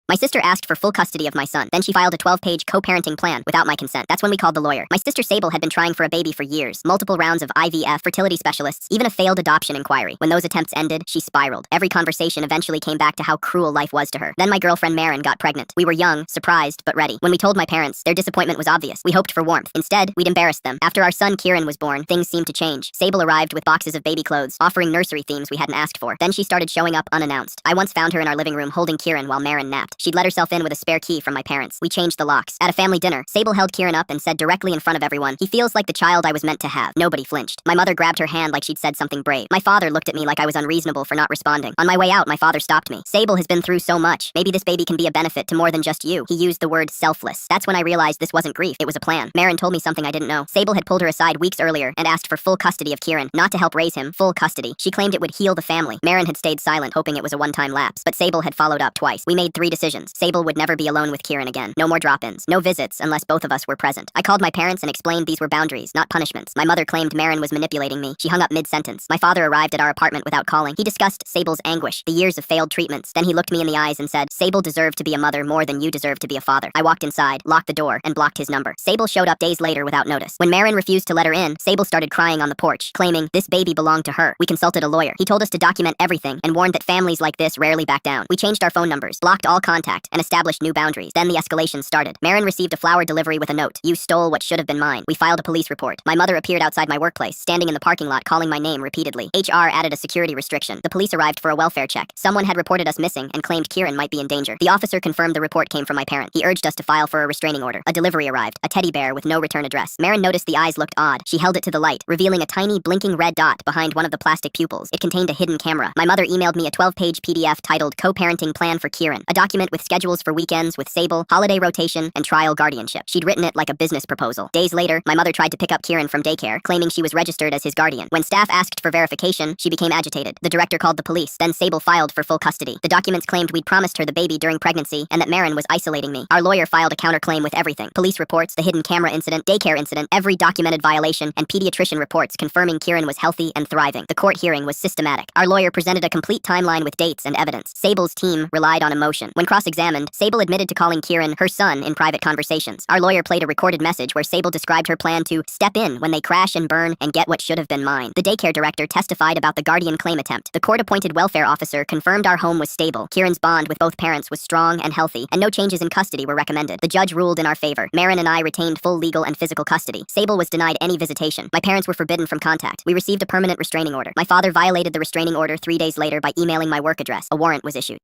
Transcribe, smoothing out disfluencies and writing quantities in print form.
My sister asked for full custody of my son. Then she filed a 12-page co-parenting plan without my consent. That's when we called the lawyer. My sister Sable had been trying for a baby for years. Multiple rounds of IVF, fertility specialists, even a failed adoption inquiry. When those attempts ended, she spiraled. Every conversation eventually came back to how cruel life was to her. Then my girlfriend Maren got pregnant. We were young, surprised, but ready. When we told my parents, their disappointment was obvious. We hoped for warmth. Instead, we'd embarrassed them. After our son Kieran was born, things seemed to change. Sable arrived with boxes of baby clothes, offering nursery themes we hadn't asked for. Then she started showing up unannounced. I once found her in our living room holding Kieran while Maren napped. She'd let herself in with a spare key from my parents. We changed the locks. At a family dinner, Sable held Kieran up and said directly in front of everyone, "He feels like the child I was meant to have." Nobody flinched. My mother grabbed her hand like she'd said something brave. My father looked at me like I was unreasonable for not responding. On my way out, my father stopped me. "Sable has been through so much. Maybe this baby can be a benefit to more than just you." He used the word selfless. That's when I realized this wasn't grief, it was a plan. Maren told me something I didn't know. Sable had pulled her aside weeks earlier and asked for full custody of Kieran, not to help raise him, full custody. She claimed it would heal the family. Maren had stayed silent, hoping it was a one-time lapse, but Sable had followed up twice. We made 3 decisions. Sable would never be alone with Kieran again. No more drop-ins. No visits unless both of us were present. I called my parents and explained these were boundaries, not punishments. My mother claimed Maren was manipulating me. She hung up mid-sentence. My father arrived at our apartment without calling. He discussed Sable's anguish, the years of failed treatments. Then he looked me in the eyes and said, "Sable deserved to be a mother more than you deserve to be a father." I walked inside, locked the door, and blocked his number. Sable showed up days later without notice. When Maren refused to let her in, Sable started crying on the porch, claiming this baby belonged to her. We consulted a lawyer. He told us to document everything and warned that families like this rarely back down. We changed our phone numbers, blocked all contact, and established new boundaries. Then the escalation started. Maren received a flower delivery with a note. "You stole what should have been mine." We filed a police report. My mother appeared outside my workplace, standing in the parking lot calling my name repeatedly. HR added a security restriction. The police arrived for a welfare check. Someone had reported us missing and claimed Kieran might be in danger. The officer confirmed the report came from my parent. He urged us to file for a restraining order. A delivery arrived, a teddy bear with no return address. Maren noticed the eyes looked odd. She held it to the light, revealing a tiny blinking red dot behind one of the plastic pupils. It contained a hidden camera. My mother emailed me a 12-page PDF titled Co-Parenting Plan for Kieran, a document with schedules for weekends with Sable, holiday rotation, and trial guardianship. She'd written it like a business proposal. Days later, my mother tried to pick up Kieran from daycare, claiming she was registered as his guardian. When staff asked for verification, she became agitated. The director called the police. Then Sable filed for full custody. The documents claimed we'd promised her the baby during pregnancy and that Maren was isolating me. Our lawyer filed a counterclaim with everything. Police reports, the hidden camera incident, daycare incident, every documented violation, and pediatrician reports confirming Kieran was healthy and thriving. The court hearing was systematic. Our lawyer presented a complete timeline with dates and evidence. Sable's team relied on emotion. When cross-examined, Sable admitted to calling Kieran her son in private conversations. Our lawyer played a recorded message where Sable described her plan to step in when they crash and burn and get what should have been mine. The daycare director testified about the guardian claim attempt. The court-appointed welfare officer confirmed our home was stable. Kieran's bond with both parents was strong and healthy, and no changes in custody were recommended. The judge ruled in our favor. Maren and I retained full legal and physical custody. Sable was denied any visitation. My parents were forbidden from contact. We received a permanent restraining order. My father violated the restraining order 3 days later by emailing my work address. A warrant was issued.